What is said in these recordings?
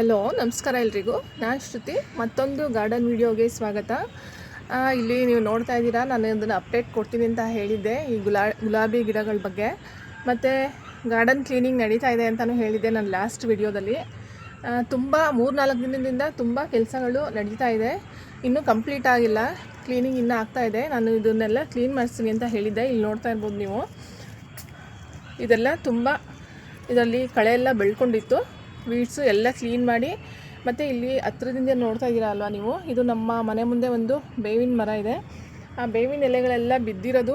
Hello ನಮಸ್ಕಾರ ಎಲ್ರಿಗೂ. ನಾನು ಶ್ರುತಿ. ಮತ್ತೊಂದು ಗಾರ್ಡನ್ ವಿಡಿಯೋಗೆ ಸ್ವಾಗತ. ಇಲ್ಲಿ ನೀವು ನೋಡ್ತಾ ಇದ್ದೀರಾ, ನಾನು ಅದನ್ನು ಅಪ್ಡೇಟ್ ಕೊಡ್ತೀನಿ ಅಂತ ಹೇಳಿದ್ದೆ ಈ ಗುಲಾಬಿ ಗಿಡಗಳ ಬಗ್ಗೆ. ಮತ್ತು ಗಾರ್ಡನ್ ಕ್ಲೀನಿಂಗ್ ನಡೀತಾ ಇದೆ ಅಂತಲೂ ಹೇಳಿದ್ದೆ ನಾನು ಲಾಸ್ಟ್ ವಿಡಿಯೋದಲ್ಲಿ. ತುಂಬ 3-4 ದಿನದಿಂದ ತುಂಬ ಕೆಲಸಗಳು ನಡೀತಾ ಇದೆ. ಇನ್ನೂ ಕಂಪ್ಲೀಟ್ ಆಗಿಲ್ಲ, ಕ್ಲೀನಿಂಗ್ ಇನ್ನೂ ಆಗ್ತಾಯಿದೆ. ನಾನು ಇದನ್ನೆಲ್ಲ ಕ್ಲೀನ್ ಮಾಡಿಸ್ತೀನಿ ಅಂತ ಹೇಳಿದ್ದೆ. ಇಲ್ಲಿ ನೋಡ್ತಾ ಇರ್ಬೋದು ನೀವು, ಇದೆಲ್ಲ ತುಂಬ ಇದರಲ್ಲಿ ಕಳೆ ಎಲ್ಲ ಬೆಳ್ಕೊಂಡಿತ್ತು. ವೀಡ್ಸು ಎಲ್ಲ ಕ್ಲೀನ್ ಮಾಡಿ, ಮತ್ತು ಇಲ್ಲಿ ಹತ್ರದಿಂದ ನೋಡ್ತಾ ಇದ್ದೀರಾ ಅಲ್ವಾ ನೀವು, ಇದು ನಮ್ಮ ಮನೆ ಮುಂದೆ ಒಂದು ಬೇವಿನ ಮರ ಇದೆ. ಆ ಬೇವಿನ ಎಲೆಗಳೆಲ್ಲ ಬಿದ್ದಿರೋದು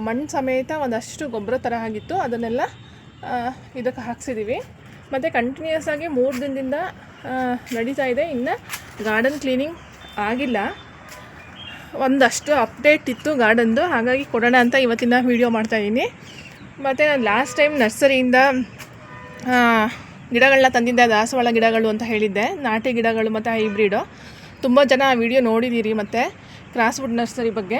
ಮಣ್ಣು ಸಮೇತ ಒಂದಷ್ಟು ಗೊಬ್ಬರ ಥರ ಆಗಿತ್ತು. ಅದನ್ನೆಲ್ಲ ಇದಕ್ಕೆ ಹಾಕ್ಸಿದ್ದೀವಿ. ಮತ್ತು ಕಂಟಿನ್ಯೂಸ್ ಆಗಿ 3 ದಿನದಿಂದ ನಡೀತಾ ಇದೆ. ಇನ್ನು ಗಾರ್ಡನ್ ಕ್ಲೀನಿಂಗ್ ಆಗಿಲ್ಲ. ಒಂದಷ್ಟು ಅಪ್ಡೇಟ್ ಇತ್ತು ಗಾರ್ಡನ್ದು, ಹಾಗಾಗಿ ಕೊಡೋಣ ಅಂತ ಇವತ್ತಿನ ವೀಡಿಯೋ ಮಾಡ್ತಾಯಿದ್ದೀನಿ. ಮತ್ತು ನಾನು ಲಾಸ್ಟ್ ಟೈಮ್ ನರ್ಸರಿಯಿಂದ ಗಿಡಗಳನ್ನ ತಂದಿದ್ದೆ, ದಾಸವಾಳ ಗಿಡಗಳು ಅಂತ ಹೇಳಿದ್ದೆ, ನಾಟಿ ಗಿಡಗಳು ಮತ್ತು ಹೈಬ್ರಿಡು. ತುಂಬ ಜನ ಆ ವಿಡಿಯೋ ನೋಡಿದ್ದೀರಿ. ಮತ್ತು ಕ್ರಾಸ್ವುಡ್ ನರ್ಸರಿ ಬಗ್ಗೆ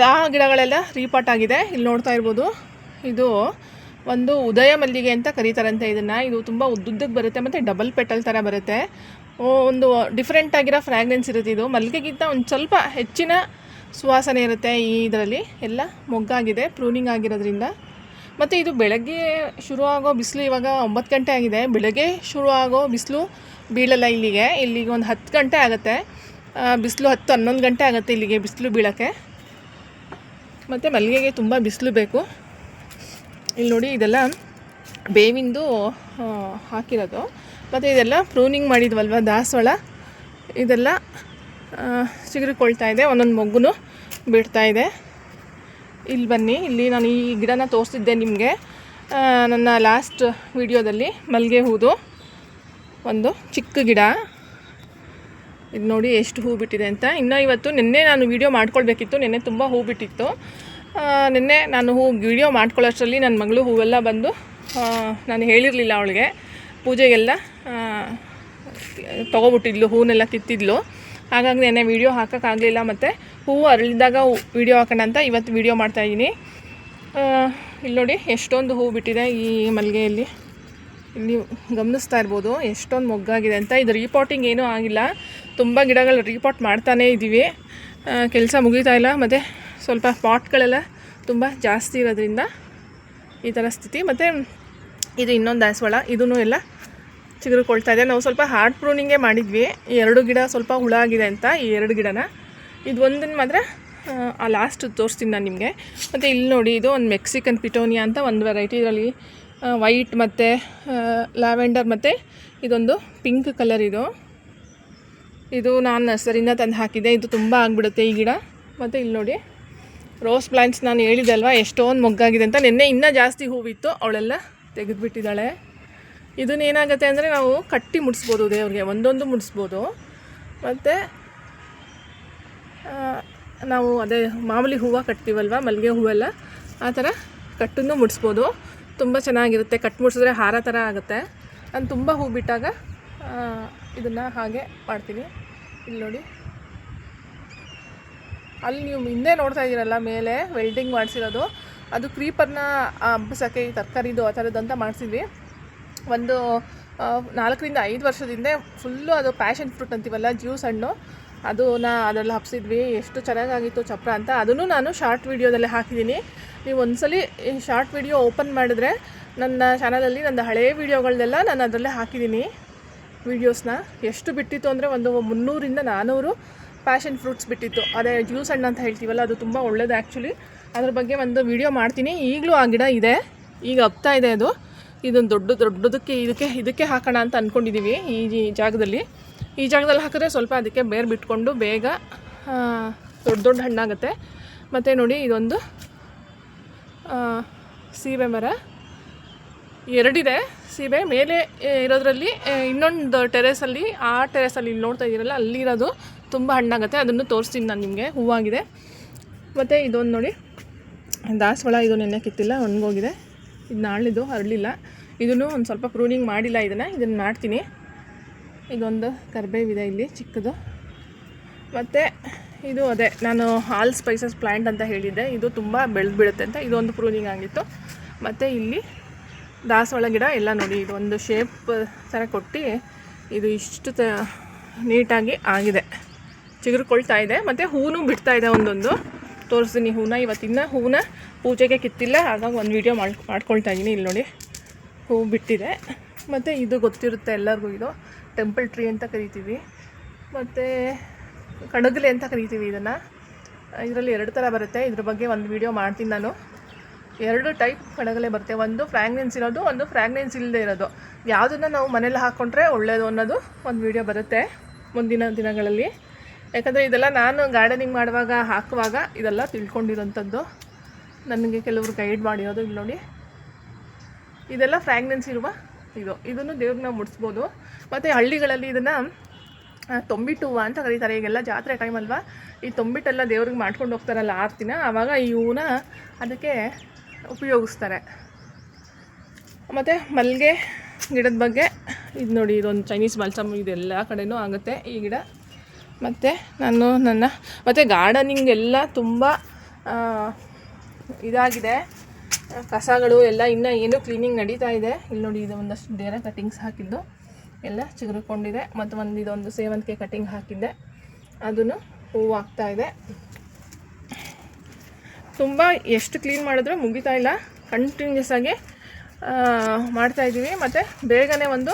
ಆ ಗಿಡಗಳೆಲ್ಲ ರೀಪಾಟ್ ಆಗಿದೆ. ಇಲ್ಲಿ ನೋಡ್ತಾ ಇರ್ಬೋದು, ಇದು ಒಂದು ಉದಯ ಮಲ್ಲಿಗೆ ಅಂತ ಕರೀತಾರಂತೆ ಇದನ್ನು. ಇದು ತುಂಬ ಉದ್ದುದ್ದಕ್ಕೆ ಬರುತ್ತೆ ಮತ್ತು ಡಬಲ್ ಪೆಟಲ್ ಥರ ಬರುತ್ತೆ. ಒಂದು ಡಿಫ್ರೆಂಟ್ ಆಗಿರೋ ಫ್ರ್ಯಾಗ್ನೆನ್ಸ್ ಇರುತ್ತೆ. ಇದು ಮಲ್ಲಿಗೆಗಿಂತ ಒಂದು ಸ್ವಲ್ಪ ಹೆಚ್ಚಿನ ಸುವಾಸನೆ ಇರುತ್ತೆ. ಈ ಇದರಲ್ಲಿ ಎಲ್ಲ ಮೊಗ್ಗಾಗಿದೆ, ಪ್ರೂನಿಂಗ್ ಆಗಿರೋದ್ರಿಂದ. ಮತ್ತು ಇದು ಬೆಳಗ್ಗೆ ಶುರುವಾಗೋ ಬಿಸಿಲು, ಇವಾಗ 9 ಗಂಟೆ ಆಗಿದೆ. ಬೆಳಗ್ಗೆ ಶುರುವಾಗೋ ಬಿಸಿಲು ಬೀಳಲ್ಲ ಇಲ್ಲಿಗೆ ಒಂದು 10 ಗಂಟೆ ಆಗುತ್ತೆ. ಬಿಸಿಲು 10-11 ಗಂಟೆ ಆಗುತ್ತೆ ಇಲ್ಲಿಗೆ ಬಿಸಿಲು ಬೀಳೋಕ್ಕೆ. ಮತ್ತು ಮಲ್ಲಿಗೆಗೆ ತುಂಬ ಬಿಸಿಲು ಬೇಕು. ಇಲ್ಲಿ ನೋಡಿ, ಇದೆಲ್ಲ ಬೇವಿಂದು ಹಾಕಿರೋದು. ಮತ್ತು ಇದೆಲ್ಲ ಪ್ರೂನಿಂಗ್ ಮಾಡಿದ್ವಲ್ವ ದಾಸವಾಳ, ಇದೆಲ್ಲ ಚಿಗುರಿಕೊಳ್ತಾ ಇದೆ. ಒಂದೊಂದು ಮೊಗ್ಗು ಬಿಡ್ತಾ ಇದೆ. ಇಲ್ಲಿ ಬನ್ನಿ, ಇಲ್ಲಿ ನಾನು ಈ ಗಿಡನ ತೋರಿಸಿದ್ದೆ ನಿಮಗೆ ನನ್ನ ಲಾಸ್ಟ್ ವಿಡಿಯೋದಲ್ಲಿ. ಮಲ್ಲಿಗೆ ಹೂದು ಒಂದು ಚಿಕ್ಕ ಗಿಡ. ಇದು ನೋಡಿ ಎಷ್ಟು ಹೂ ಬಿಟ್ಟಿದೆ ಅಂತ. ಇನ್ನು ಇವತ್ತು ನಿನ್ನೆ ನಾನು ವಿಡಿಯೋ ಮಾಡ್ಕೊಳ್ಬೇಕಿತ್ತು, ನಿನ್ನೆ ತುಂಬ ಹೂ ಬಿಟ್ಟಿತ್ತು. ನಿನ್ನೆ ನಾನು ವಿಡಿಯೋ ಮಾಡ್ಕೊಳ್ಳೋಷ್ಟರಲ್ಲಿ ನನ್ನ ಮಗಳು ಹೂವೆಲ್ಲ ಬಂದು, ನಾನು ಹೇಳಿರಲಿಲ್ಲ ಅವಳಿಗೆ, ಪೂಜೆಗೆಲ್ಲ ತೊಗೊಬಿಟ್ಟಿದ್ಲು, ಹೂನೆಲ್ಲ ಕಿತ್ತಿದ್ಲು. ಹಾಗಾಗಿ ನೆನ್ನೆ ವೀಡಿಯೋ ಹಾಕೋಕ್ಕಾಗಲಿಲ್ಲ. ಮತ್ತು ಹೂವು ಅರಳಿದಾಗ ವೀಡಿಯೋ ಹಾಕೋಣ ಅಂತ ಇವತ್ತು ವೀಡಿಯೋ ಮಾಡ್ತಾಯಿದ್ದೀನಿ. ಇಲ್ಲಿ ನೋಡಿ ಎಷ್ಟೊಂದು ಹೂ ಬಿಟ್ಟಿದೆ ಈ ಮಲ್ಲಿಗೆಯಲ್ಲಿ. ಇಲ್ಲಿ ಗಮನಿಸ್ತಾ ಇರ್ಬೋದು ಎಷ್ಟೊಂದು ಮೊಗ್ಗಾಗಿದೆ ಅಂತ. ಇದು ರೀಪಾಟಿಂಗ್ ಏನೂ ಆಗಿಲ್ಲ, ತುಂಬ ಗಿಡಗಳು ರೀಪಾಟ್ ಮಾಡ್ತಾನೇ ಇದ್ದೀವಿ, ಕೆಲಸ ಮುಗೀತಾ ಇಲ್ಲ. ಮತ್ತು ಸ್ವಲ್ಪ ಪಾಟ್ಗಳೆಲ್ಲ ತುಂಬ ಜಾಸ್ತಿ ಇರೋದ್ರಿಂದ ಈ ಥರ ಸ್ಥಿತಿ. ಮತ್ತು ಇದು ಇನ್ನೊಂದು ದಾಸವಾಳ, ಇದೂ ಎಲ್ಲ ಚಿಗುರುಕೊಳ್ತಾ ಇದೆ. ನಾವು ಸ್ವಲ್ಪ ಹಾರ್ಡ್ ಪ್ರೂನಿಂಗೇ ಮಾಡಿದ್ವಿ. 2 ಗಿಡ ಸ್ವಲ್ಪ ಹುಳ ಆಗಿದೆ ಅಂತ, ಈ 2 ಗಿಡನ. ಇದು ಒಂದನ್ನು ಮಾತ್ರ ಆ ಲಾಸ್ಟ್ ತೋರಿಸ್ತೀನಿ ನಾನು ನಿಮಗೆ. ಮತ್ತು ಇಲ್ಲಿ ನೋಡಿ, ಇದು ಒಂದು ಮೆಕ್ಸಿಕನ್ ಪಿಟೋನಿಯಾ ಅಂತ ಒಂದು ವೆರೈಟಿ. ಇದರಲ್ಲಿ ವೈಟ್ ಮತ್ತು ಲ್ಯಾವೆಂಡರ್ ಮತ್ತು ಇದೊಂದು ಪಿಂಕ್ ಕಲರ್. ಇದು ನಾನು ನರ್ಸರಿಯಿಂದ ತಂದು ಹಾಕಿದ್ದೆ. ಇದು ತುಂಬ ಆಗಿಬಿಡುತ್ತೆ ಈ ಗಿಡ. ಮತ್ತು ಇಲ್ಲಿ ನೋಡಿ ರೋಸ್ ಪ್ಲಾಂಟ್ಸ್, ನಾನು ಹೇಳಿದೆ ಅಲ್ವಾ ಎಷ್ಟೊಂದು ಮೊಗ್ಗಾಗಿದೆ ಅಂತ. ನಿನ್ನೆ ಇನ್ನೂ ಜಾಸ್ತಿ ಹೂವಿತ್ತು, ಅವಳೆಲ್ಲ ತೆಗೆದುಬಿಟ್ಟಿದ್ದಾಳೆ. ಇದನ್ನೇನಾಗುತ್ತೆ ಅಂದರೆ ನಾವು ಕಟ್ಟಿ ಮುಡಿಸ್ಬೋದು, ದೇವ್ರಿಗೆ ಒಂದೊಂದು ಮುಡಿಸ್ಬೋದು. ಮತ್ತು ನಾವು ಅದೇ ಮಾಮೂಲಿ ಹೂವು ಕಟ್ತೀವಲ್ವ, ಮಲ್ಲಿಗೆ ಹೂವೆಲ್ಲ, ಆ ಥರ ಕಟ್ಟನ್ನು ಮುಡಿಸ್ಬೋದು. ತುಂಬ ಚೆನ್ನಾಗಿರುತ್ತೆ. ಕಟ್ಟು ಮುಡಿಸಿದ್ರೆ ಹಾರ ಥರ ಆಗುತ್ತೆ. ನಾನು ತುಂಬ ಹೂ ಬಿಟ್ಟಾಗ ಇದನ್ನು ಹಾಗೆ ಮಾಡ್ತೀನಿ. ಇಲ್ಲಿ ನೋಡಿ, ಅಲ್ಲಿ ನೀವು ಹಿಂದೆ ನೋಡ್ತಾ ಇದ್ದೀರಲ್ಲ ಮೇಲೆ ವೆಲ್ಡಿಂಗ್ ಮಾಡಿಸಿರೋದು, ಅದು ಕ್ರೀಪರ್ನ ಹಬ್ಬಸಕ್ಕೆ ಈ ತರಕಾರಿದು ಆ ಥರದ್ದಂತ ಮಾಡಿಸಿದ್ವಿ. ಒಂದು 4-5 ವರ್ಷದಿಂದ ಫುಲ್ಲು ಅದು ಪ್ಯಾಷನ್ ಫ್ರೂಟ್ ಅಂತೀವಲ್ಲ, ಜ್ಯೂಸ್ ಹಣ್ಣು, ಅದೆಲ್ಲ ಹಬ್ಸಿದ್ವಿ. ಎಷ್ಟು ಚೆನ್ನಾಗಾಗಿತ್ತು ಚಪ್ರ ಅಂತ. ಅದನ್ನು ನಾನು ಶಾರ್ಟ್ ವೀಡಿಯೋದಲ್ಲೇ ಹಾಕಿದ್ದೀನಿ. ನೀವು ಒಂದ್ಸಲಿ ಈ ಶಾರ್ಟ್ ವೀಡಿಯೋ ಓಪನ್ ಮಾಡಿದ್ರೆ ನನ್ನ ಚಾನಲಲ್ಲಿ ನನ್ನ ಹಳೆಯ ವೀಡಿಯೋಗಳನ್ನೆಲ್ಲ ನಾನು ಅದರಲ್ಲೇ ಹಾಕಿದ್ದೀನಿ ವೀಡಿಯೋಸ್ನ. ಎಷ್ಟು ಬಿಟ್ಟಿತ್ತು ಅಂದರೆ ಒಂದು 300-400 ಪ್ಯಾಷನ್ ಫ್ರೂಟ್ಸ್ ಬಿಟ್ಟಿತ್ತು. ಅದೇ ಜ್ಯೂಸ್ ಹಣ್ಣು ಅಂತ ಹೇಳ್ತೀವಲ್ಲ, ಅದು ತುಂಬ ಒಳ್ಳೆಯದು ಆ್ಯಕ್ಚುಲಿ. ಅದ್ರ ಬಗ್ಗೆ ಒಂದು ವೀಡಿಯೋ ಮಾಡ್ತೀನಿ. ಈಗಲೂ ಆ ಗಿಡ ಇದೆ, ಈಗ ಹಬ್ತಾ ಇದೆ ಅದು. ಇದೊಂದು ದೊಡ್ಡದಕ್ಕೆ ಇದಕ್ಕೆ ಹಾಕೋಣ ಅಂತ ಅಂದ್ಕೊಂಡಿದ್ದೀವಿ. ಈ ಜಾಗದಲ್ಲಿ ಹಾಕಿದ್ರೆ ಸ್ವಲ್ಪ ಅದಕ್ಕೆ ಬೇರು ಬಿಟ್ಕೊಂಡು ಬೇಗ ದೊಡ್ಡ ಹಣ್ಣಾಗುತ್ತೆ. ಮತ್ತು ನೋಡಿ, ಇದೊಂದು ಸೀಬೆ ಮರ, 2 ಇದೆ ಸೀಬೆ. ಮೇಲೆ ಇರೋದ್ರಲ್ಲಿ ಇನ್ನೊಂದು ಟೆರೇಸಲ್ಲಿ, ಆ ಟೆರೇಸಲ್ಲಿ ಇಲ್ಲಿ ನೋಡ್ತಾ ಇದ್ದೀರಲ್ಲ, ಅಲ್ಲಿರೋದು ತುಂಬ ಹಣ್ಣಾಗುತ್ತೆ. ಅದನ್ನು ತೋರಿಸ್ತೀನಿ ನಾನು ನಿಮಗೆ, ಹೂವಾಗಿದೆ. ಮತ್ತು ಇದೊಂದು ನೋಡಿ ದಾಸವಾಳ, ಇದು ನೆನ್ನೆ ಕಿತ್ತಿಲ್ಲ, ಒಣಗೋಗಿದೆ. ಇದು ನಾಳಿದ್ದು ಹರಳಿಲ್ಲ. ಇದನ್ನು ಒಂದು ಸ್ವಲ್ಪ ಪ್ರೂನಿಂಗ್ ಮಾಡಿಲ್ಲ, ಇದನ್ನು ಮಾಡ್ತೀನಿ. ಇದೊಂದು ಕರಿಬೇವಿದೆ ಇಲ್ಲಿ ಚಿಕ್ಕದು. ಮತ್ತು ಇದು ಅದೇ ನಾನು ಆಲ್ ಸ್ಪೈಸಸ್ ಪ್ಲ್ಯಾಂಟ್ ಅಂತ ಹೇಳಿದ್ದೆ, ಇದು ತುಂಬ ಬೆಳೆದು ಬಿಡುತ್ತೆ ಅಂತ. ಇದೊಂದು ಪ್ರೂನಿಂಗ್ ಆಗಿತ್ತು. ಮತ್ತು ಇಲ್ಲಿ ದಾಸವಾಳ ಗಿಡ ಎಲ್ಲ ನೋಡಿ, ಇದು ಒಂದು ಶೇಪ್ ಥರ ಕೊಟ್ಟು ಇದು ಇಷ್ಟು ನೀಟಾಗಿ ಆಗಿದೆ, ಚಿಗುರುಕೊಳ್ತಾ ಇದೆ. ಮತ್ತು ಹೂವು ಬಿಡ್ತಾ ಇದೆ, ಒಂದೊಂದು ತೋರಿಸ್ತೀನಿ ಹೂನ. ಇವತ್ತಿನ ಹೂವನ್ನ ಪೂಜೆಗೆ ಕಿತ್ತಿಲ್ಲ, ಹಾಗಾಗಿ ಒಂದು ವೀಡಿಯೋ ಮಾಡ್ಕೊಳ್ತಾ ಇದ್ದೀನಿ. ಇಲ್ಲಿ ನೋಡಿ ಹೂವು ಬಿಟ್ಟಿದೆ. ಮತ್ತು ಇದು ಗೊತ್ತಿರುತ್ತೆ ಎಲ್ಲರಿಗೂ, ಇದು ಟೆಂಪಲ್ ಟ್ರೀ ಅಂತ ಕರಿತೀವಿ, ಮತ್ತು ಕಣಗಲೆ ಅಂತ ಕರಿತೀವಿ ಇದನ್ನು. ಇದರಲ್ಲಿ 2 ಥರ ಬರುತ್ತೆ, ಇದ್ರ ಬಗ್ಗೆ ಒಂದು ವೀಡಿಯೋ ಮಾಡ್ತೀನಿ ನಾನು. 2 ಟೈಪ್ ಕಣಗಲೆ ಬರುತ್ತೆ, ಒಂದು ಫ್ರ್ಯಾಗ್ನೆನ್ಸ್ ಇರೋದು, ಒಂದು ಫ್ರ್ಯಾಗ್ನೆನ್ಸ್ ಇಲ್ಲದೆ ಇರೋದು. ಯಾವುದನ್ನು ನಾವು ಮನೇಲಿ ಹಾಕ್ಕೊಂಡ್ರೆ ಒಳ್ಳೆಯದು ಅನ್ನೋದು ಒಂದು ವೀಡಿಯೋ ಬರುತ್ತೆ ಮುಂದಿನ ದಿನಗಳಲ್ಲಿ. ಯಾಕಂದರೆ ಇದೆಲ್ಲ ನಾನು ಗಾರ್ಡನಿಂಗ್ ಮಾಡುವಾಗ ಹಾಕುವಾಗ ಇದೆಲ್ಲ ತಿಳ್ಕೊಂಡಿರೋಂಥದ್ದು, ನನಗೆ ಕೆಲವರು ಗೈಡ್ ಮಾಡಿರೋದು. ಇಲ್ಲಿ ನೋಡಿ, ಇದೆಲ್ಲ ಫ್ರ್ಯಾಗ್ನೆನ್ಸ್ ಇರುವ ಇದನ್ನು ದೇವ್ರಿಗೆ ನಾವು ಮುಡಿಸ್ಬೋದು. ಮತ್ತು ಹಳ್ಳಿಗಳಲ್ಲಿ ಇದನ್ನು ತೊಂಬಿಟ್ಟು ಹೂವು ಅಂತ ಕರೀತಾರೆ. ಈಗೆಲ್ಲ ಜಾತ್ರೆ ಟೈಮ್ ಅಲ್ವಾ, ಈ ತೊಂಬಿಟ್ಟೆಲ್ಲ ದೇವ್ರಿಗೆ ಮಾಡ್ಕೊಂಡು ಹೋಗ್ತಾರಲ್ಲ ಆರ್ತಿನ, ಆವಾಗ ಈ ಹೂವನ್ನ ಅದಕ್ಕೆ ಉಪಯೋಗಿಸ್ತಾರೆ. ಮತ್ತು ಮಲ್ಲಿಗೆ ಗಿಡದ ಬಗ್ಗೆ ಇದು ನೋಡಿ, ಇದೊಂದು ಚೈನೀಸ್ ಬಾಲ್ಸಮ್, ಇದೆಲ್ಲ ಕಡೆಯೂ ಆಗುತ್ತೆ ಈ ಗಿಡ. ಮತ್ತು ನಾನು ಮತ್ತು ಗಾರ್ಡನಿಂಗ್ ಎಲ್ಲ ತುಂಬ ಇದಾಗಿದೆ, ಕಸಗಳು ಎಲ್ಲ ಇನ್ನೂ ಏನೂ ಕ್ಲೀನಿಂಗ್ ನಡೀತಾ ಇದೆ. ಇಲ್ಲಿ ನೋಡಿ, ಇದು ಒಂದಷ್ಟು ಬೇರೆ ಕಟ್ಟಿಂಗ್ಸ್ ಹಾಕಿದ್ದು ಎಲ್ಲ ಚಿಗುರುಕೊಂಡಿದೆ. ಮತ್ತು ಇದೊಂದು ಸೇವಂತಿಗೆ ಕಟ್ಟಿಂಗ್ ಹಾಕಿದ್ದೆ, ಅದನ್ನು ಹೂವು ಆಗ್ತಾಯಿದೆ. ತುಂಬ ಎಷ್ಟು ಕ್ಲೀನ್ ಮಾಡಿದ್ರೂ ಮುಗಿತಾ ಇಲ್ಲ, ಕಂಟಿನ್ಯೂಸ್ ಆಗಿ ಮಾಡ್ತಾಯಿದ್ದೀವಿ. ಮತ್ತು ಬೇಗನೆ ಒಂದು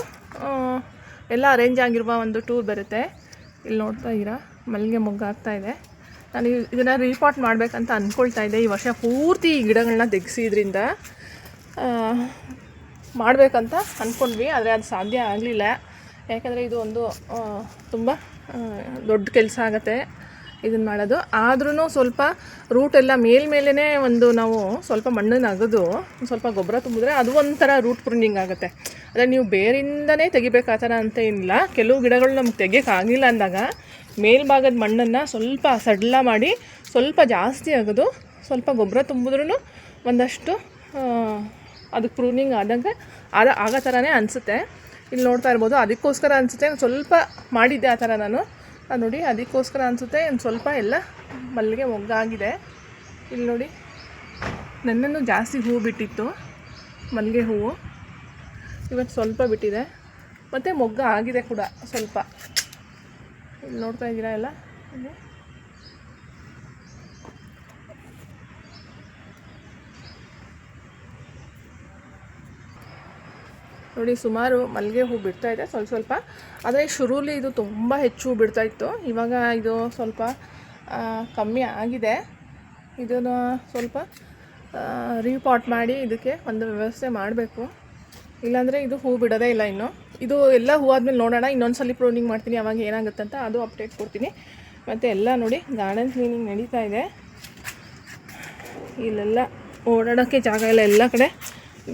ಎಲ್ಲ ಅರೇಂಜ್ ಆಗಿರುವ ಒಂದು ಟೂರ್ ಬರುತ್ತೆ. ಇಲ್ಲಿ ನೋಡ್ತಾ ಇದ್ದೀರಾ, ಮಲ್ಲಿಗೆ ಮೊಗ್ಗು ಆಗ್ತಾಯಿದೆ. ನಾನು ಇದನ್ನು ರೀಪಾಟ್ ಮಾಡಬೇಕಂತ ಅಂದ್ಕೊಳ್ತಾ ಇದ್ದೆ. ಈ ವರ್ಷ ಪೂರ್ತಿ ಈ ಗಿಡಗಳನ್ನ ತೆಗೆಸಿದ್ರಿಂದ ಮಾಡಬೇಕಂತ ಅಂದ್ಕೊಂಡ್ವಿ, ಆದರೆ ಅದು ಸಾಧ್ಯ ಆಗಲಿಲ್ಲ. ಯಾಕಂದರೆ ಇದು ಒಂದು ತುಂಬ ದೊಡ್ಡ ಕೆಲಸ ಆಗುತ್ತೆ ಇದನ್ನು ಮಾಡೋದು. ಆದ್ರೂ ಸ್ವಲ್ಪ ರೂಟೆಲ್ಲ ಮೇಲ್ಮೇಲೇ ಒಂದು ನಾವು ಸ್ವಲ್ಪ ಮಣ್ಣನ್ನು ಅಗೆದು ಸ್ವಲ್ಪ ಗೊಬ್ಬರ ತುಂಬಿದ್ರೆ ಅದು ಒಂಥರ ರೂಟ್ ಪ್ರೂನಿಂಗ್ ಆಗುತ್ತೆ. ಅಂದರೆ ನೀವು ಬೇರಿಂದನೇ ತೆಗಿಬೇಕು ಆ ಥರ ಅಂತ ಏನಿಲ್ಲ. ಕೆಲವು ಗಿಡಗಳು ನಮ್ಗೆ ತೆಗಿಯೋಕ್ಕಾಗಿಲ್ಲ ಅಂದಾಗ ಮೇಲ್ಭಾಗದ ಮಣ್ಣನ್ನು ಸ್ವಲ್ಪ ಸಡ್ಲ ಮಾಡಿ ಸ್ವಲ್ಪ ಜಾಸ್ತಿ ಅಗೆದು ಸ್ವಲ್ಪ ಗೊಬ್ಬರ ತುಂಬಿದ್ರೂ ಒಂದಷ್ಟು ಅದಕ್ಕೆ ಪ್ರೂನಿಂಗ್ ಆಗೋ ಥರನೇ ಅನಿಸುತ್ತೆ. ಇಲ್ಲಿ ನೋಡ್ತಾ ಇರ್ಬೋದು, ಅದಕ್ಕೋಸ್ಕರ ಅನಿಸುತ್ತೆ ಸ್ವಲ್ಪ ಮಾಡಿದ್ದೆ ಆ ಥರ ನಾನು ನೋಡಿ, ಅದಕ್ಕೋಸ್ಕರ ಅನಿಸುತ್ತೆ ಒಂದು ಸ್ವಲ್ಪ ಎಲ್ಲ ಮಲ್ಲಿಗೆ ಮೊಗ್ಗಾಗಿದೆ. ಇಲ್ಲಿ ನೋಡಿ, ನೆನ್ನೆನೂ ಜಾಸ್ತಿ ಹೂವು ಬಿಟ್ಟಿತ್ತು ಮಲ್ಲಿಗೆ ಹೂವು, ಇವತ್ತು ಸ್ವಲ್ಪ ಬಿಟ್ಟಿದೆ. ಮತ್ತು ಮೊಗ್ಗ ಆಗಿದೆ ಕೂಡ ಸ್ವಲ್ಪ. ಇಲ್ಲಿ ನೋಡ್ತಾ ಇದ್ದೀರಾ ಎಲ್ಲ. ನೋಡಿ, ಸುಮಾರು ಮಲ್ಲಿಗೆ ಹೂ ಬಿಡ್ತಾಯಿದೆ ಸ್ವಲ್ಪ. ಆದರೆ ಶುರುಲಿ ಇದು ತುಂಬ ಹೆಚ್ಚು ಬಿಡ್ತಾಯಿತ್ತು, ಇವಾಗ ಇದು ಸ್ವಲ್ಪ ಕಮ್ಮಿ ಆಗಿದೆ. ಇದನ್ನು ಸ್ವಲ್ಪ ರೀಪಾಟ್ ಮಾಡಿ ಇದಕ್ಕೆ ಒಂದು ವ್ಯವಸ್ಥೆ ಮಾಡಬೇಕು, ಇಲ್ಲಾಂದರೆ ಇದು ಹೂ ಬಿಡೋದೇ ಇಲ್ಲ. ಇನ್ನು ಇದು ಎಲ್ಲ ಹೂ ಆದಮೇಲೆ ನೋಡೋಣ, ಇನ್ನೊಂದು ಸಲ ಪ್ರೂನಿಂಗ್ ಮಾಡ್ತೀನಿ, ಅವಾಗ ಏನಾಗುತ್ತಂತ ಅದು ಅಪ್ಡೇಟ್ ಕೊಡ್ತೀನಿ. ಮತ್ತು ಎಲ್ಲ ನೋಡಿ, ಗಾರ್ಡನ್ ಕ್ಲೀನಿಂಗ್ ನಡೀತಾ ಇದೆ. ಇಲ್ಲೆಲ್ಲ ಓಡಾಡೋಕ್ಕೆ ಜಾಗ ಎಲ್ಲ ಕಡೆ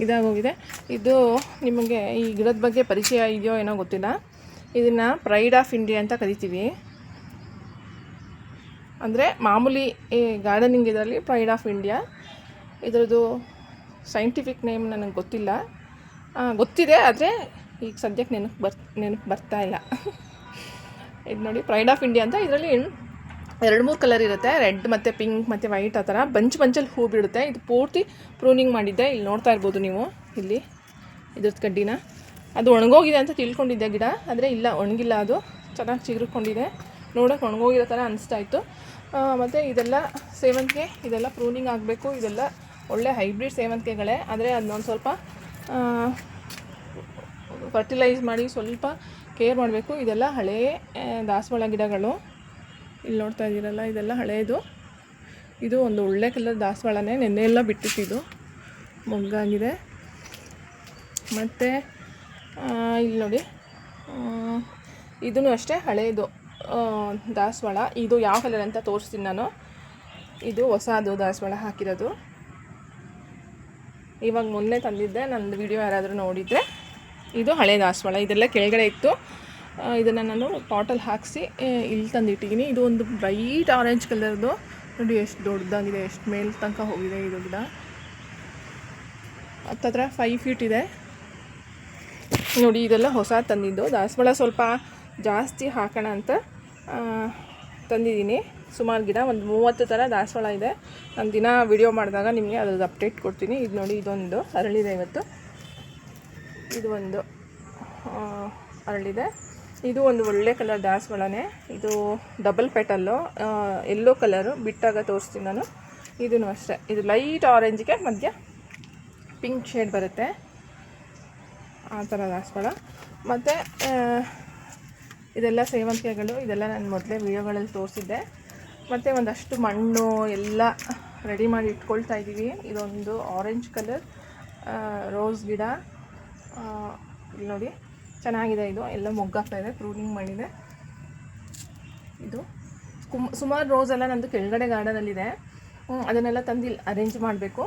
ಇದಾಗೋಗಿದೆ. ಇದು ನಿಮಗೆ ಈ ಗಿಡದ ಬಗ್ಗೆ ಪರಿಚಯ ಇದೆಯೋ ಏನೋ ಗೊತ್ತಿಲ್ಲ. ಇದನ್ನು ಪ್ರೈಡ್ ಆಫ್ ಇಂಡಿಯಾ ಅಂತ ಕರಿತೀವಿ. ಅಂದರೆ ಮಾಮೂಲಿ ಈ ಗಾರ್ಡನಿಂಗ್ ಇದರಲ್ಲಿ ಪ್ರೈಡ್ ಆಫ್ ಇಂಡಿಯಾ, ಇದರದ್ದು ಸೈಂಟಿಫಿಕ್ ನೇಮ್ ನನಗೆ ಗೊತ್ತಿಲ್ಲ, ಗೊತ್ತಿದೆ ಆದರೆ ಈಗ ಸದ್ಯಕ್ಕೆ ನೆನಪು ಬರ್ತಾ ಇಲ್ಲ. ಇದು ನೋಡಿ, ಪ್ರೈಡ್ ಆಫ್ ಇಂಡಿಯಾ ಅಂತ. ಇದರಲ್ಲಿ 2-3 ಕಲರ್ ಇರುತ್ತೆ, ರೆಡ್ ಮತ್ತು ಪಿಂಕ್ ಮತ್ತು ವೈಟ್, ಆ ಥರ ಬಂಚಲ್ಲಿ ಹೂ ಬಿಡುತ್ತೆ. ಇದು ಪೂರ್ತಿ ಪ್ರೂನಿಂಗ್ ಮಾಡಿದ್ದೆ. ಇಲ್ಲಿ ನೋಡ್ತಾ ಇರ್ಬೋದು ನೀವು, ಇಲ್ಲಿ ಇದ್ರದ್ದು ಕಡ್ಡಿನ. ಅದು ಒಣಗೋಗಿದೆ ಅಂತ ತಿಳ್ಕೊಂಡಿದ್ದೆ ಗಿಡ, ಆದರೆ ಇಲ್ಲ, ಒಣಗಿಲ್ಲ, ಅದು ಚೆನ್ನಾಗಿ ಚಿಗುರ್ಕೊಂಡಿದೆ. ನೋಡೋಕೆ ಒಣಗೋಗಿರೋ ಥರ ಅನಿಸ್ತಾಯಿತ್ತು. ಮತ್ತು ಇದೆಲ್ಲ ಸೇವಂತಿಗೆ, ಇದೆಲ್ಲ ಪ್ರೂನಿಂಗ್ ಆಗಬೇಕು. ಇದೆಲ್ಲ ಒಳ್ಳೆ ಹೈಬ್ರಿಡ್ ಸೇವಂತಿಗೆಗಳೇ, ಆದರೆ ಅದನ್ನೊಂದು ಸ್ವಲ್ಪ ಫರ್ಟಿಲೈಸ್ ಮಾಡಿ ಸ್ವಲ್ಪ ಕೇರ್ ಮಾಡಬೇಕು. ಇದೆಲ್ಲ ಹಳೇ ದಾಸವಾಳ ಗಿಡಗಳು. ಇಲ್ಲಿ ನೋಡ್ತಾ ಇದ್ದೀರಲ್ಲ, ಇದೆಲ್ಲ ಹಳೇದು. ಇದು ಒಂದು ಒಳ್ಳೆ ಕಲರ್ ದಾಸವಾಳನೇ, ನೆನ್ನೆ ಎಲ್ಲ ಬಿಟ್ಟಿದ್ದು ಮೊಗ್ಗಾಗಿದೆ. ಮತ್ತು ಇಲ್ಲಿ ನೋಡಿ, ಇದೂ ಅಷ್ಟೇ ಹಳೇದು ದಾಸವಾಳ. ಇದು ಯಾವ ಕಲರ್ ಅಂತ ತೋರಿಸ್ತೀನಿ ನಾನು. ಇದು ಹೊಸದು ದಾಸವಾಳ ಹಾಕಿರೋದು, ಇವಾಗ ಮೊನ್ನೆ ತಂದಿದ್ದೆ. ನನ್ನ ವಿಡಿಯೋ ಯಾರಾದರೂ ನೋಡಿದರೆ ಇದು ಹಳೆ ದಾಸವಾಳ. ಇದೆಲ್ಲ ಕೆಳಗಡೆ ಇತ್ತು, ಇದನ್ನು ನಾನು ಪಾಟಲ್ಲಿ ಹಾಕಿಸಿ ಇಲ್ಲಿ ತಂದಿಟ್ಟಿದ್ದೀನಿ. ಇದು ಒಂದು ಬ್ರೈಟ್ ಆರೆಂಜ್ ಕಲರ್ದು ನೋಡಿ, ಎಷ್ಟು ದೊಡ್ಡದಾಗಿದೆ, ಎಷ್ಟು ಮೇಲೆ ತನಕ ಹೋಗಿದೆ ಇದು ಗಿಡ. ಹತ್ತತ್ರ 5 ಫೀಟ್ ಇದೆ ನೋಡಿ. ಇದೆಲ್ಲ ಹೊಸ ತಂದಿದ್ದು ದಾಸವಾಳ, ಸ್ವಲ್ಪ ಜಾಸ್ತಿ ಹಾಕೋಣ ಅಂತ ತಂದಿದ್ದೀನಿ. ಸುಮಾರು ಗಿಡ, ಒಂದು 30 ಥರ ದಾಸವಾಳ ಇದೆ. ನಾನು ದಿನ ವಿಡಿಯೋ ಮಾಡಿದಾಗ ನಿಮಗೆ ಅದ್ರದ್ದು ಅಪ್ಡೇಟ್ ಕೊಡ್ತೀನಿ. ಇದು ನೋಡಿ, ಇದೊಂದು ಅರಳಿದೆ ಇವತ್ತು. ಇದು ಒಂದು ಅರಳಿದೆ. ಇದು ಒಂದು ಒಳ್ಳೆ ಕಲರ್ ದಾಸವಾಳನೇ. ಇದು ಡಬಲ್ ಪೆಟಲ್ಲು, ಯೆಲ್ಲೋ ಕಲರು. ಬಿಟ್ಟಾಗ ತೋರಿಸ್ತೀನಿ ನಾನು. ಇದೂ ಅಷ್ಟೇ, ಇದು ಲೈಟ್ ಆರೆಂಜಿಗೆ ಮಧ್ಯ ಪಿಂಕ್ ಶೇಡ್ ಬರುತ್ತೆ, ಆ ಥರ ದಾಸವಾಳ. ಮತ್ತು ಇದೆಲ್ಲ ಸೇವಂತಿಗೆಗಳು. ಇದೆಲ್ಲ ನಾನು ಮೊದಲೇ ವಿಡಿಯೋಗಳಲ್ಲಿ ತೋರಿಸಿದ್ದೆ. ಮತ್ತು ಒಂದಷ್ಟು ಮಣ್ಣು ಎಲ್ಲ ರೆಡಿ ಮಾಡಿ ಇಟ್ಕೊಳ್ತಾ ಇದ್ದೀವಿ. ಇದೊಂದು ಆರೆಂಜ್ ಕಲರ್ ರೋಸ್ ಗಿಡ. ಇಲ್ಲಿ ನೋಡಿ ಚೆನ್ನಾಗಿದೆ. ಇದು ಎಲ್ಲ ಮೊಗ್ಗಾಗ್ತಾಯಿದೆ, ಪ್ರೂನಿಂಗ್ ಮಾಡಿದೆ. ಇದು ಸುಮಾರು ರೋಸ್ ಎಲ್ಲ ನಂದು ಕೆಳಗಡೆ ಗಾರ್ಡನಲ್ಲಿದೆ, ಅದನ್ನೆಲ್ಲ ತಂದು ಇಲ್ಲಿ ಅರೇಂಜ್ ಮಾಡಬೇಕು.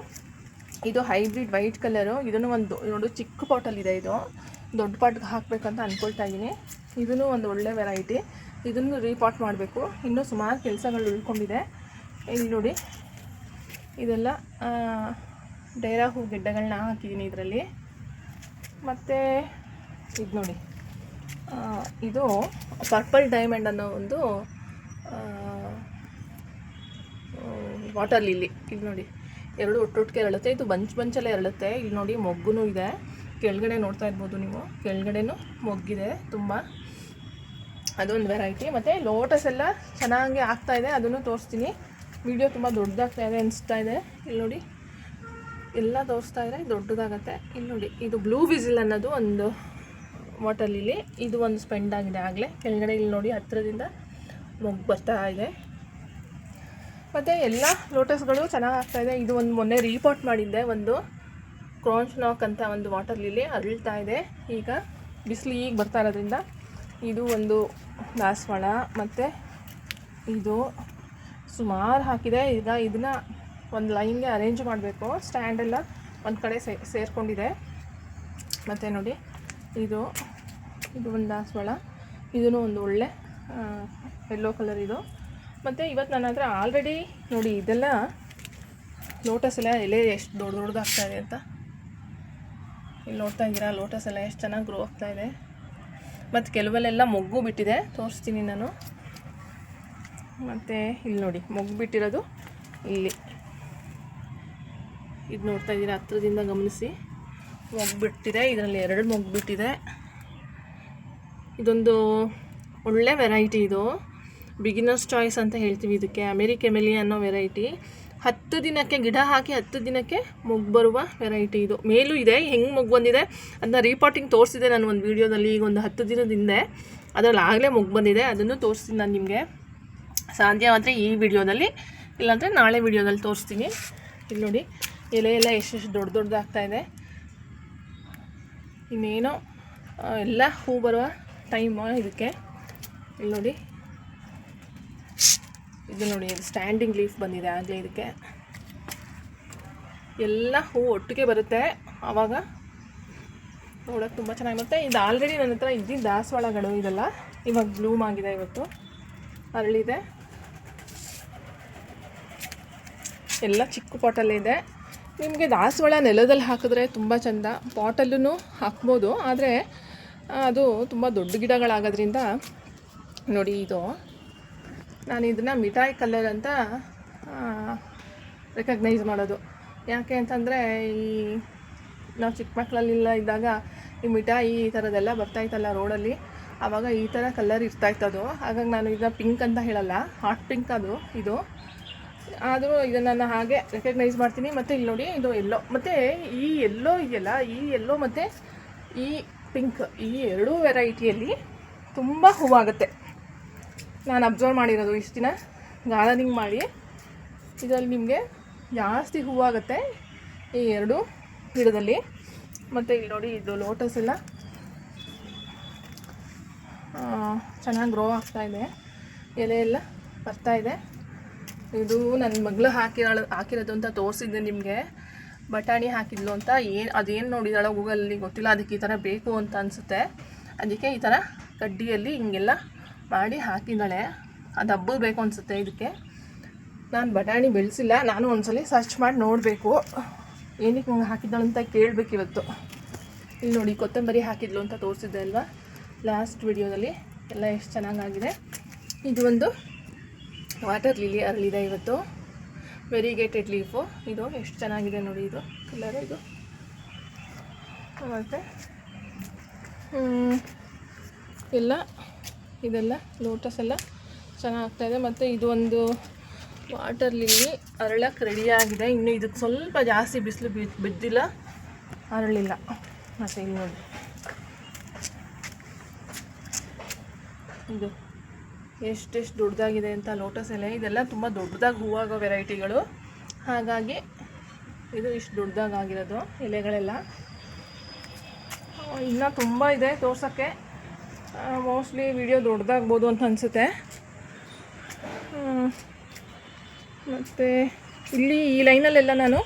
ಇದು ಹೈಬ್ರಿಡ್ ವೈಟ್ ಕಲರು. ಇದನ್ನು ಒಂದು ನೋಡು ಚಿಕ್ಕ ಪಾಟಲ್ಲಿದೆ. ಇದು ದೊಡ್ಡ ಪಾಟ್ಗೆ ಹಾಕಬೇಕಂತ ಅಂದ್ಕೊಳ್ತಾ ಇದ್ದೀನಿ. ಇದೂ ಒಂದು ಒಳ್ಳೆ ವೆರೈಟಿ. ಇದನ್ನು ರೀಪಾಟ್ ಮಾಡಬೇಕು. ಇನ್ನೂ ಸುಮಾರು ಕೆಲಸಗಳು ಉಳ್ಕೊಂಡಿದೆ. ಇಲ್ಲಿ ನೋಡಿ ಇದೆಲ್ಲ ಡೇರಾ ಹೂ ಗಿಡ್ಡಗಳನ್ನ ಹಾಕಿದ್ದೀನಿ ಇದರಲ್ಲಿ. ಮತ್ತು ಇದು ನೋಡಿ, ಇದು ಪರ್ಪಲ್ ಡೈಮಂಡ್ ಅನ್ನೋ ಒಂದು ವಾಟರ್ ಲಿಲ್ಲಿ. ಇಲ್ಲಿ ನೋಡಿ ಎರಡು ಒಟ್ಟೊಟ್ಟಿಗೆ ಎರಳುತ್ತೆ. ಇದು ಬಂಚಲ್ಲೇ ಎರಳುತ್ತೆ. ಇಲ್ಲಿ ನೋಡಿ ಮೊಗ್ಗು ಇದೆ. ಕೆಳಗಡೆ ನೋಡ್ತಾ ಇರ್ಬೋದು ನೀವು, ಕೆಳಗಡೆನೂ ಮೊಗ್ಗಿದೆ ತುಂಬ. ಅದೊಂದು ವೆರೈಟಿ. ಮತ್ತು ಲೋಟಸ್ ಎಲ್ಲ ಚೆನ್ನಾಗಿ ಆಗ್ತಾಯಿದೆ, ಅದನ್ನು ತೋರಿಸ್ತೀನಿ. ವಿಡಿಯೋ ತುಂಬ ದೊಡ್ಡದಾಗ್ತಾಯಿದೆ ಅನಿಸ್ತಾ ಇದೆ. ಇಲ್ಲಿ ನೋಡಿ ಎಲ್ಲ ತೋರಿಸ್ತಾ ಇದ್ರೆ ದೊಡ್ಡದಾಗತ್ತೆ. ಇಲ್ಲಿ ನೋಡಿ ಇದು ಬ್ಲೂ ವಿಸಿಲ್ ಅನ್ನೋದು ಒಂದು ವಾಟರ್ ಲಿಲ್ಲಿ. ಇದು ಒಂದು ಸ್ಪೆಂಡ್ ಆಗಿದೆ ಆಗಲೇ. ಕೆಳಗಡೆ ಇಲ್ಲಿ ನೋಡಿ ಹತ್ತಿರದಿಂದ ಮೊಗ್ಗು ಬರ್ತಾ ಇದೆ. ಮತ್ತು ಎಲ್ಲ ಲೋಟಸ್ಗಳು ಚೆನ್ನಾಗಿ ಆಗ್ತಾಯಿದೆ. ಇದು ಒಂದು ಮೊನ್ನೆ ರೀಪಾಟ್ ಮಾಡಿದ್ದೆ, ಒಂದು ಕ್ರಾಂಚ್ ನಾಕ್ ಅಂತ ಒಂದು ವಾಟರ್ ಲಿಲ್ಲಿ ಅರಳ್ತಾ ಇದೆ. ಈಗ ಬಿಸಿಲು ಈಗ ಬರ್ತಾ ಇರೋದ್ರಿಂದ ಇದು ಒಂದು ದಾಸವಾಳ. ಮತ್ತು ಇದು ಸುಮಾರು ಹಾಕಿದೆ. ಈಗ ಇದನ್ನು ಒಂದು ಲೈನ್ಗೆ ಅರೇಂಜ್ ಮಾಡಬೇಕು. ಸ್ಟ್ಯಾಂಡೆಲ್ಲ ಒಂದು ಕಡೆ ಸೇರಿಕೊಂಡಿದೆ. ಮತ್ತು ನೋಡಿ ಇದು ಒಂದು ದಾಸವಾಳ. ಇದೂ ಒಂದು ಒಳ್ಳೆ ಯೆಲ್ಲೋ ಕಲರ್ ಇದು. ಮತ್ತು ಇವತ್ತು ನನ್ನ ಹತ್ರ ಆಲ್ರೆಡಿ ನೋಡಿ ಇದೆಲ್ಲ ಲೋಟಸ್ ಎಲ್ಲ ಎಲೆ ಎಷ್ಟು ದೊಡ್ಡದಾಗ್ತಾಯಿದೆ ಅಂತ ಇಲ್ಲಿ ನೋಡ್ತಾ ಇದ್ದೀರಾ. ಲೋಟಸ್ ಎಲ್ಲ ಎಷ್ಟು ಚೆನ್ನಾಗಿ ಗ್ರೋ ಆಗ್ತಾಯಿದೆ. ಮತ್ತು ಕೆಲವಲ್ಲೆಲ್ಲ ಮೊಗ್ಗು ಬಿಟ್ಟಿದೆ, ತೋರಿಸ್ತೀನಿ ನಾನು. ಮತ್ತು ಇಲ್ಲಿ ನೋಡಿ ಮೊಗ್ಗು ಬಿಟ್ಟಿರೋದು ಇಲ್ಲಿ, ಇದು ನೋಡ್ತಾ ಇದ್ದೀರಾ, ಹತ್ರದಿಂದ ಗಮನಿಸಿ. ಮೊಗ್ಗು ಬಿಟ್ಟಿದೆ, ಇದರಲ್ಲಿ 2 ಮೊಗ್ಗು ಬಿಟ್ಟಿದೆ. ಇದೊಂದು ಒಳ್ಳೆ ವೆರೈಟಿ. ಇದು ಬಿಗಿನರ್ಸ್ ಚಾಯ್ಸ್ ಅಂತ ಹೇಳ್ತೀವಿ ಇದಕ್ಕೆ. ಅಮೆರಿಕೆಮೆಲಿ ಅನ್ನೋ ವೆರೈಟಿ. 10 ದಿನಕ್ಕೆ ಗಿಡ ಹಾಕಿ 10 ದಿನಕ್ಕೆ ಮೊಗ್ಗು ಬರುವ ವೆರೈಟಿ ಇದು. ಮೇಲೂ ಇದೆ, ಹೆಂಗೆ ಮೊಗ್ಗು ಬಂದಿದೆ ಅದನ್ನ ರೀಪಾಟಿಂಗ್ ತೋರಿಸಿದೆ ನಾನು ಒಂದು ವೀಡಿಯೋದಲ್ಲಿ. ಈಗ ಒಂದು 10 ದಿನದ ಹಿಂದೆ ಅದರಲ್ಲಿ ಆಗಲೇ ಮೊಗ್ಗು ಬಂದಿದೆ. ಅದನ್ನು ತೋರಿಸ್ತೀನಿ ನಾನು ನಿಮಗೆ ಸಾಧ್ಯವಾದರೆ ಈ ವಿಡಿಯೋದಲ್ಲಿ, ಇಲ್ಲಾಂದರೆ ನಾಳೆ ವಿಡಿಯೋದಲ್ಲಿ ತೋರಿಸ್ತೀನಿ. ಇಲ್ಲಿ ನೋಡಿ ಎಲೆ ಎಲ್ಲ ಎಷ್ಟೆಷ್ಟು ದೊಡ್ಡದಾಗ್ತಾಯಿದೆ. ಇನ್ನೇನೋ ಎಲ್ಲ ಹೂ ಬರುವ ಟೈಮ್ ಇದಕ್ಕೆ. ಇಲ್ಲಿ ನೋಡಿ ಇದು ನೋಡಿ, ಇದು ಸ್ಟ್ಯಾಂಡಿಂಗ್ ಲೀಫ್ ಬಂದಿದೆ ಆಗಲೇ. ಇದಕ್ಕೆ ಎಲ್ಲ ಹೂ ಒಟ್ಟಿಗೆ ಬರುತ್ತೆ, ಆವಾಗ ನೋಡೋಕ್ಕೆ ತುಂಬ ಚೆನ್ನಾಗಿ ಬರುತ್ತೆ. ಇದು ಆಲ್ರೆಡಿ ನನ್ನ ಹತ್ರ ಇದ್ದಿದ್ದ ದಾಸವಾಳಗಳು ಇದೆಲ್ಲ ಇವಾಗ ಬ್ಲೂಮ್ ಆಗಿದೆ, ಇವತ್ತು ಅರಳಿದೆ. ಎಲ್ಲ ಚಿಕ್ಕ ಪಾಟಲ್ಲೇ ಇದೆ. ನಿಮಗೆ ದಾಸವಾಳ ನೆಲದಲ್ಲಿ ಹಾಕಿದ್ರೆ ತುಂಬ ಚೆಂದ, ಪಾಟಲ್ಲೂ ಹಾಕ್ಬೋದು. ಆದರೆ ಅದು ತುಂಬ ದೊಡ್ಡ ಗಿಡಗಳಾಗೋದ್ರಿಂದ ನೋಡಿ, ಇದು ನಾನು ಇದನ್ನು ಮಿಠಾಯಿ ಕಲರ್ ಅಂತ ರೆಕಗ್ನೈಸ್ ಮಾಡೋದು. ಯಾಕೆ ಅಂತಂದರೆ ಈ ನಾವು ಚಿಕ್ಕ ಮಕ್ಕಳಲ್ಲೆಲ್ಲ ಇದ್ದಾಗ ಈ ಮಿಠಾಯಿ ಈ ಥರದ್ದೆಲ್ಲ ಬರ್ತಾಯಿತ್ತಲ್ಲ ರೋಡಲ್ಲಿ, ಆವಾಗ ಈ ಥರ ಕಲರ್ ಇರ್ತಾಯಿತ್ತದು. ಹಾಗಾಗಿ ನಾನು ಇದನ್ನ ಪಿಂಕ್ ಅಂತ ಹೇಳಲ್ಲ, ಹಾಟ್ ಪಿಂಕ್ ಅದು ಇದು. ಆದರೂ ಇದನ್ನು ನಾನು ಹಾಗೆ ರೆಕಗ್ನೈಸ್ ಮಾಡ್ತೀನಿ. ಮತ್ತು ಇಲ್ಲಿ ನೋಡಿ ಇದು ಎಲ್ಲೋ, ಮತ್ತು ಈ ಎಲ್ಲೋ ಇದೆಯಲ್ಲ, ಈ ಎಲ್ಲೋ ಮತ್ತು ಈ ಪಿಂಕ್, ಈ 2 ವೆರೈಟಿಯಲ್ಲಿ ತುಂಬ ಹೂವಾಗುತ್ತೆ. ನಾನು ಅಬ್ಸರ್ವ್ ಮಾಡಿರೋದು ಇಷ್ಟು ದಿನ ಗಾರ್ಡನಿಂಗ್ ಮಾಡಿ, ಇದರಲ್ಲಿ ನಿಮಗೆ ಜಾಸ್ತಿ ಹೂವಾಗುತ್ತೆ ಈ 2 ಗಿಡದಲ್ಲಿ. ಮತ್ತು ಇಲ್ಲಿ ನೋಡಿ ಇದು ಲೋಟಸ್ ಎಲ್ಲ ಚೆನ್ನಾಗಿ ಗ್ರೋ ಆಗ್ತಾಯಿದೆ, ಎಲೆ ಎಲ್ಲ ಬರ್ತಾಯಿದೆ. ಇದು ನನ್ನ ಮಗಳು ಹಾಕಿರೋದು ಅಂತ ತೋರಿಸಿದ್ದೆ ನಿಮಗೆ. ಬಟಾಣಿ ಹಾಕಿದ್ಲು ಅಂತ, ಅದೇನು ನೋಡಿದಾಳೋ ಗೂಗಲಲ್ಲಿ ಗೊತ್ತಿಲ್ಲ. ಅದಕ್ಕೆ ಈ ಥರ ಬೇಕು ಅಂತ ಅನಿಸುತ್ತೆ, ಅದಕ್ಕೆ ಈ ಥರ ಕಡ್ಡಿಯಲ್ಲಿ ಹಿಂಗೆಲ್ಲ ಮಾಡಿ ಹಾಕಿದ್ದಾಳೆ. ಅದು ಹಬ್ಬ ಬೇಕು ಅನಿಸುತ್ತೆ ಇದಕ್ಕೆ. ನಾನು ಬಟಾಣಿ ಬೆಳೆಸಿಲ್ಲ, ನಾನು ಒಂದ್ಸಲ ಸರ್ಚ್ ಮಾಡಿ ನೋಡಬೇಕು ಏನಕ್ಕೆ ಹಂಗೆ ಹಾಕಿದ್ದಾಳೆ ಅಂತ ಕೇಳಬೇಕು ಇವತ್ತು. ಇಲ್ಲಿ ನೋಡಿ ಕೊತ್ತಂಬರಿ ಹಾಕಿದ್ಲು ಅಂತ ತೋರಿಸಿದ್ದೆ ಅಲ್ವಾ ಲಾಸ್ಟ್ ವಿಡಿಯೋದಲ್ಲಿ. ಎಲ್ಲ ಎಷ್ಟು ಚೆನ್ನಾಗಾಗಿದೆ. ಇದು ಒಂದು ವಾಟರ್ ಲಿಲಿ ಅರಳಿದೆ ಇವತ್ತು, ವೆರಿಗೇಟೆಡ್ ಲೀಫು. ಇದು ಎಷ್ಟು ಚೆನ್ನಾಗಿದೆ ನೋಡಿ, ಇದು ಕಲರ್ ಇದು. ಮತ್ತು ಎಲ್ಲ ಇದೆಲ್ಲ ಲೋಟಸ್ ಎಲ್ಲ ಚೆನ್ನಾಗ್ತಾಯಿದೆ. ಮತ್ತು ಇದು ಒಂದು ವಾಟರ್ ಲಿಲ್ಲಿ ಅರಳಕ್ಕೆ ರೆಡಿಯಾಗಿದೆ. ಇನ್ನು ಇದಕ್ಕೆ ಸ್ವಲ್ಪ ಜಾಸ್ತಿ ಬಿಸಿಲು ಬಿದ್ದಿಲ್ಲ, ಅರಳಿಲ್ಲ. ಮತ್ತು ಇಲ್ಲಿ ನೋಡಿ, ಇದು ಎಷ್ಟೆಷ್ಟು ದೊಡ್ಡದಾಗಿದೆ ಅಂತ ಲೋಟಸ್ ಎಲೆ. ಇದೆಲ್ಲ ತುಂಬ ದೊಡ್ಡದಾಗಿ ಹೂವಾಗೋ ವೆರೈಟಿಗಳು, ಹಾಗಾಗಿ ಇದು ಇಷ್ಟು ದೊಡ್ಡದಾಗಿರೋದು ಎಲೆಗಳೆಲ್ಲ. ಇನ್ನೂ ತುಂಬ ಇದೆ ತೋರ್ಸೋಕ್ಕೆ. ಮೋಸ್ಟ್ಲಿ ವಿಡಿಯೋ ದೊಡ್ಡದಾಗ್ಬೋದು ಅಂತ ಅನಿಸುತ್ತೆ. ಮತ್ತು ಇಲ್ಲಿ ಈ ಲೈನಲ್ಲೆಲ್ಲ ನಾನು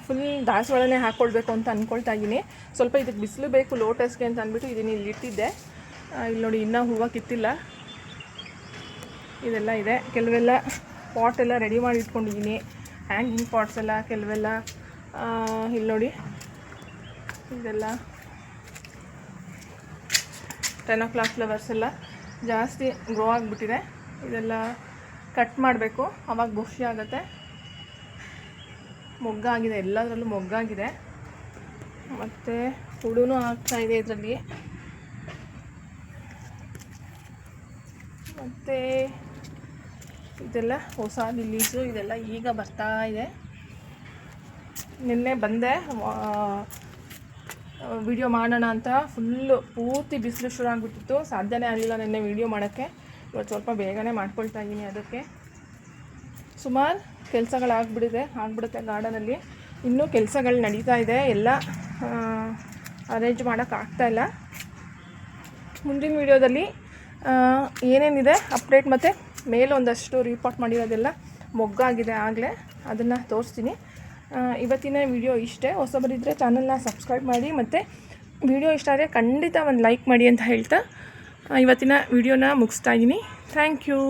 ಫುಲ್ ದಾಸವಾಳನೇ ಹಾಕ್ಕೊಳ್ಬೇಕು ಅಂತ ಅಂದ್ಕೊಳ್ತಾ ಇದ್ದೀನಿ. ಸ್ವಲ್ಪ ಇದಕ್ಕೆ ಬಿಸಿಲು ಬೇಕು ಲೋಟಸ್ಗೆ ಅಂತ ಅಂದ್ಬಿಟ್ಟು ಇದನ್ನು ಇಲ್ಲಿ ಇಟ್ಟಿದ್ದೆ. ಇಲ್ಲಿ ನೋಡಿ, ಇನ್ನೂ ಹೂವು ಕಿತ್ತಿಲ್ಲ. ಇದೆಲ್ಲ ಇದೆ. ಕೆಲವೆಲ್ಲ ಪಾಟ್ ಎಲ್ಲ ರೆಡಿ ಮಾಡಿ ಇಟ್ಕೊಂಡಿದ್ದೀನಿ, ಹ್ಯಾಂಗಿಂಗ್ ಪಾಟ್ಸ್ ಎಲ್ಲ. ಕೆಲವೆಲ್ಲ ಇಲ್ಲಿ ನೋಡಿ, ಇದೆಲ್ಲ 10 o'clock ಫ್ಲವರ್ಸ್ ಎಲ್ಲ ಜಾಸ್ತಿ ಗ್ರೋ ಆಗಿಬಿಟ್ಟಿದೆ. ಇದೆಲ್ಲ ಕಟ್ ಮಾಡಬೇಕು, ಅವಾಗ ಖುಷಿ ಆಗುತ್ತೆ. ಮೊಗ್ಗಾಗಿದೆ, ಎಲ್ಲದರಲ್ಲೂ ಮೊಗ್ಗಾಗಿದೆ. ಮತ್ತು ಹುಡುನೂ ಆಗ್ತಾಯಿದೆ ಇದರಲ್ಲಿ. ಮತ್ತು ಇದೆಲ್ಲ ಹೊಸ ಲಿಲ್ಲೀಸು, ಇದೆಲ್ಲ ಈಗ ಬರ್ತಾ ಇದೆ. ನಿನ್ನೆ ಬಂದೆ ವಿಡಿಯೋ ಮಾಡೋಣ ಅಂತ, ಫುಲ್ಲು ಪೂರ್ತಿ ಬಿಸಿಲು ಶುರು ಆಗಿಬಿಟ್ಟಿತ್ತು. ಸಾಧ್ಯನೇ ಆಗಲಿಲ್ಲ ನಿನ್ನೆ ವಿಡಿಯೋ ಮಾಡೋಕ್ಕೆ. ಇವತ್ತು ಸ್ವಲ್ಪ ಬೇಗನೆ ಮಾಡ್ಕೊಳ್ತಾ ಇದ್ದೀನಿ. ಅದಕ್ಕೆ ಸುಮಾರು ಆಗ್ಬಿಡುತ್ತೆ ಗಾರ್ಡನಲ್ಲಿ. ಇನ್ನೂ ಕೆಲಸಗಳು ನಡೀತಾ ಇದೆ, ಎಲ್ಲ ಅರೇಂಜ್ ಮಾಡೋಕ್ಕಾಗ್ತಾಯಿಲ್ಲ. ಮುಂದಿನ ವಿಡಿಯೋದಲ್ಲಿ ಏನೇನಿದೆ ಅಪ್ಡೇಟ್, ಮತ್ತು ಮೇಲೊಂದಷ್ಟು ರೀಪಾಟ್ ಮಾಡಿರೋದೆಲ್ಲ ಮೊಗ್ಗಾಗಿದೆ ಆಗಲೇ, ಅದನ್ನು ತೋರಿಸ್ತೀನಿ. ಇವತ್ತಿನ ವಿಡಿಯೋ ಇಷ್ಟೇ. ಹೊಸಬರಿದ್ದರೆ ಚಾನಲ್ನ ಸಬ್ಸ್ಕ್ರೈಬ್ ಮಾಡಿ, ಮತ್ತು ವಿಡಿಯೋ ಇಷ್ಟ ಆದರೆ ಖಂಡಿತ ಒಂದು ಲೈಕ್ ಮಾಡಿ ಅಂತ ಹೇಳ್ತಾ ಇವತ್ತಿನ ವಿಡಿಯೋನ ಮುಗಿಸ್ತಾ ಇದ್ದೀನಿ. Thank you.